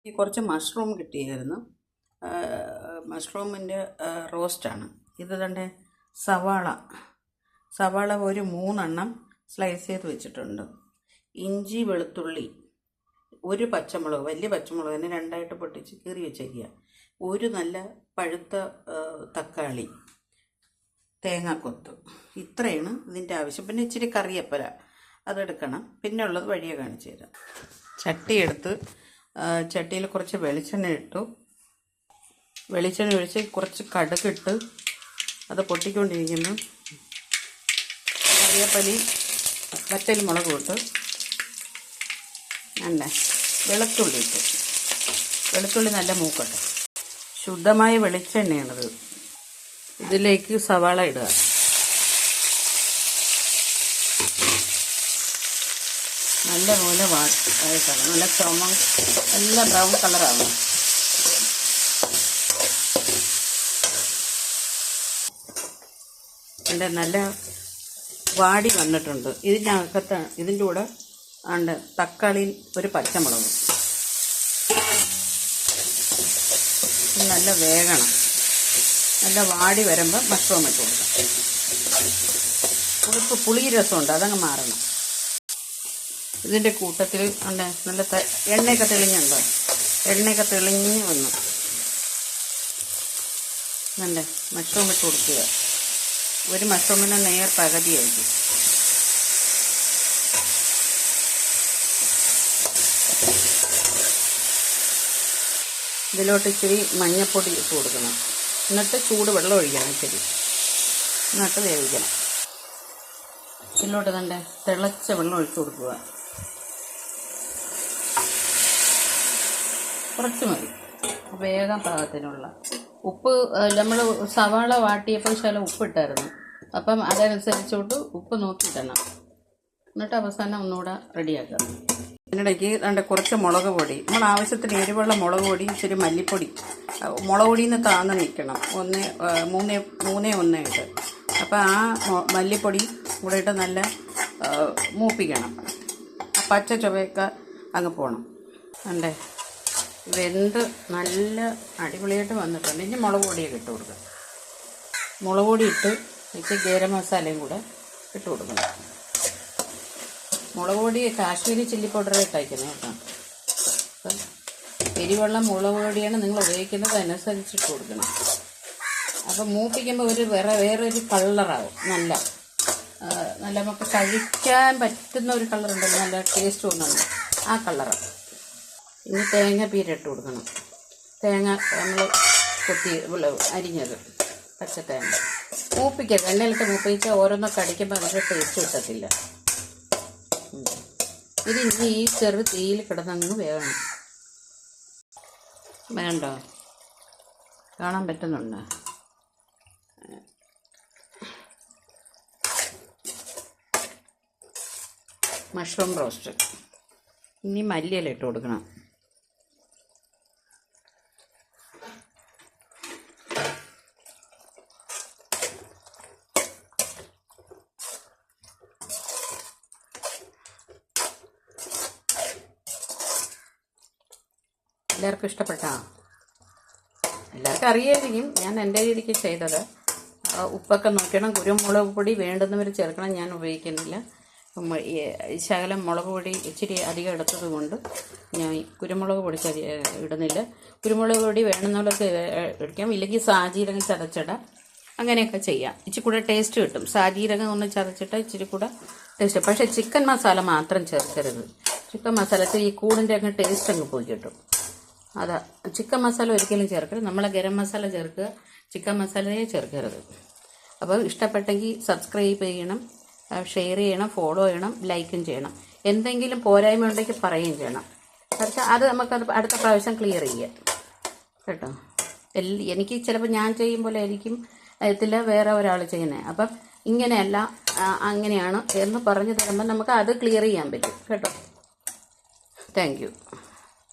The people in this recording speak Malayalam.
ഈ കുറച്ച് മഷ്റൂം കിട്ടിയായിരുന്നു. മഷ്റൂമിൻ്റെ റോസ്റ്റാണ് ഇത്. തന്നെ സവാള ഒരു 3 എണ്ണം സ്ലൈസ് ചെയ്ത് വെച്ചിട്ടുണ്ട്. ഇഞ്ചി, വെളുത്തുള്ളി, ഒരു പച്ചമുളക്, വലിയ പച്ചമുളകിനെ 2ആയിട്ട് പൊട്ടിച്ച് കീറി വെച്ചേക്കുക. ഒരു നല്ല പഴുത്ത തക്കാളി, തേങ്ങാക്കൊത്ത്. ഇത്രയാണ് ഇതിൻ്റെ ആവശ്യം. പിന്നെ ഇച്ചിരി കറിവേപ്പില അതെടുക്കണം. പിന്നെ ഉള്ളത് വഴിയെ കാണിച്ചു തരാം. ചട്ടി എടുത്ത് ചട്ടിയിൽ കുറച്ച് വെളിച്ചെണ്ണ ഇട്ടു. വെളിച്ചെണ്ണ ഒഴിച്ച് കുറച്ച് കടുകിട്ട് അത് പൊട്ടിക്കൊണ്ടിരിക്കുന്നു. കറിവേപ്പിലയും വറ്റൽ മുളകും ഇട്ട് നല്ല വെളുത്തുള്ളി ഇട്ടു. വെളുത്തുള്ളി നല്ല മൂക്കട്ടെ. ശുദ്ധമായ വെളിച്ചെണ്ണയാണത്. ഇതിലേക്ക് സവാള ഇടുക. നല്ല പോലെ ആയിട്ടാണ് നല്ല നല്ല ബ്രൗൺ കളറാണ്. എൻ്റെ നല്ല വാടി വന്നിട്ടുണ്ട്. ഇതിൻ്റെ കൂടെ ഉണ്ട് തക്കാളി, ഒരു പച്ചമുളക്. നല്ല വേകണം. നല്ല വാടി വരുമ്പോൾ മഷ്റൂം ഇട്ട് കൊടുക്കാം. പുളി രസമുണ്ട്, അതങ്ങ് മാറണം. ഇതിൻ്റെ കൂട്ടത്തിൽ ഉണ്ട് നല്ല എണ്ണയൊക്കെ തെളിഞ്ഞുണ്ടോ? എണ്ണയൊക്കെ തെളിഞ്ഞ് വന്നു. നല്ല മഷ്റൂം ഇട്ട് കൊടുക്കുക. ഒരു മഷ്റൂമിന് നേർ പകുതിയായിരിക്കും. ഇതിലോട്ട് ഇച്ചിരി മഞ്ഞൾപ്പൊടി ഇട്ട് കൊടുക്കണം. എന്നിട്ട് ചൂട് വെള്ളം ഒഴിക്കണം. ഇച്ചിരി എന്നിട്ട് വേവിക്കണം. ഇതിലോട്ട് തന്നെ തിളച്ച വെള്ളം ഒഴിച്ചു കൊടുക്കുക. കുറച്ച് മതി, വേഗം പാകത്തിനുള്ള ഉപ്പ്. നമ്മൾ സവാള വാട്ടിയപ്പോൾ ശകലം ഉപ്പിട്ടായിരുന്നു. അപ്പം അതനുസരിച്ചോട്ട് ഉപ്പ് നോക്കിയിടണം. എന്നിട്ട് അവസാനം ഒന്നുകൂടെ റെഡിയാക്കാം. ഇതിനിടയ്ക്ക് കുറച്ച് മുളക് പൊടി, നമ്മൾ ആവശ്യത്തിന് എരിവുള്ള മുളക് പൊടി, ഇച്ചിരി മല്ലിപ്പൊടി. മുളക് പൊടിയിൽ നിന്ന് താന്ന് നിൽക്കണം. 3:1 ഇട്ട്. അപ്പോൾ ആ മല്ലിപ്പൊടി കൂടെ ഇട്ട് നല്ല മൂപ്പിക്കണം. ആ പച്ച ചുവയൊക്കെ അങ്ങ് പോകണം. കണ്ടേ, വെന്ത് നല്ല അടിപൊളിയായിട്ട് വന്നിട്ടുണ്ട്. ഇനി മുളക് പൊടിയൊക്കെ ഇട്ട് കൊടുക്കുക. മുളക് പൊടി ഇട്ട് ഇച്ചിരി ഗരം മസാലയും കൂടെ ഇട്ട് കൊടുക്കണം. മുളക് പൊടി കാശ്മീരി ചില്ലി പൗഡർ ഇട്ടയക്കുന്നത് കേട്ടോ. അപ്പം എരിവുള്ള മുളക് പൊടിയാണ് നിങ്ങൾ ഉപയോഗിക്കുന്നത്, അനുസരിച്ചിട്ട് കൊടുക്കണം. അപ്പം മൂപ്പിക്കുമ്പോൾ വേറൊരു കളറാവും. നല്ല നമുക്ക് കഴിക്കാൻ പറ്റുന്ന ഒരു കളറുണ്ടല്ലോ, നല്ല ടേസ്റ്റ് തോന്നുന്നുണ്ട്, ആ കളറാണ്. ഇനി തേങ്ങ പീരിട്ട് കൊടുക്കണം. തേങ്ങ നമ്മൾ അരിഞ്ഞത് പച്ച തേങ്ങ മൂപ്പിക്കരുത്. എണ്ണയിലിട്ട് മൂപ്പിച്ചാൽ ഓരോന്നൊക്കെ കടിക്കുമ്പോൾ അതിൻ്റെ ടേസ്റ്റ് കിട്ടത്തില്ല. ഇത് ഇനി ഈ ചെറു തീയിൽ കിടന്നങ്ങ് വേകണം. വേണ്ടോ? കാണാൻ പറ്റുന്നുണ്ട്. Mushroom roast. ഇനി മല്ലിയില ഇട്ട് കൊടുക്കണം. എല്ലാവർക്കും ഇഷ്ടപ്പെട്ടോ? എല്ലാവർക്കും അറിയായിരിക്കും. ഞാൻ എൻ്റെ രീതിക്ക് ചെയ്തത്. ഉപ്പൊക്കെ നോക്കണം. കുരുമുളക് പൊടി വേണ്ടുന്നവർ ചേർക്കണം. ഞാൻ ഉപയോഗിക്കുന്നില്ല. ശകലം മുളക് പൊടി ഇച്ചിരി അധികം എടുത്തത് കൊണ്ട് ഞാൻ കുരുമുളക് പൊടി ഇടുന്നില്ല. കുരുമുളക് പൊടി വേണമെന്നുള്ളവർക്ക് എടുക്കാം. ഇല്ലെങ്കിൽ സാജീരകം ചതച്ചിടാം. അങ്ങനെയൊക്കെ ചെയ്യാം. ഇച്ചിരി കൂടെ ടേസ്റ്റ് കിട്ടും. സാജീരകം ഒന്ന് ചതച്ചിട്ടാൽ ഇച്ചിരി കൂടെ ടേസ്റ്റ്. പക്ഷേ ചിക്കൻ മസാല മാത്രം ചേർക്കരുത്. ചിക്കൻ മസാലത്തിൽ ഈ കൂടിൻ്റെ അങ്ങ് ടേസ്റ്റ് അങ്ങ് പോയി കിട്ടും. അതാ, ചിക്കൻ മസാല ഒരിക്കലും ചേർക്കരുത്. നമ്മളെ ഗരം മസാല ചേർക്കുക, ചിക്കൻ മസാലയെ ചേർക്കരുത്. അപ്പോൾ ഇഷ്ടപ്പെട്ടെങ്കിൽ സബ്സ്ക്രൈബ് ചെയ്യണം, ഷെയർ ചെയ്യണം, ഫോളോ ചെയ്യണം, ലൈക്കും ചെയ്യണം. എന്തെങ്കിലും പോരായ്മ ഉണ്ടെങ്കിൽ പറയുകയും ചെയ്യണം. പക്ഷേ അത് നമുക്കത് അടുത്ത പ്രാവശ്യം ക്ലിയർ ചെയ്യാം കേട്ടോ. എനിക്ക് ചിലപ്പോൾ ഞാൻ ചെയ്യും പോലെ ആയിരിക്കും ഇതിൽ വേറെ ഒരാൾ ചെയ്യുന്നത്. അപ്പം ഇങ്ങനെയല്ല, അങ്ങനെയാണ് എന്ന് പറഞ്ഞു തരുമ്പോൾ നമുക്ക് അത് ക്ലിയർ ചെയ്യാൻ പറ്റും കേട്ടോ. Thank you.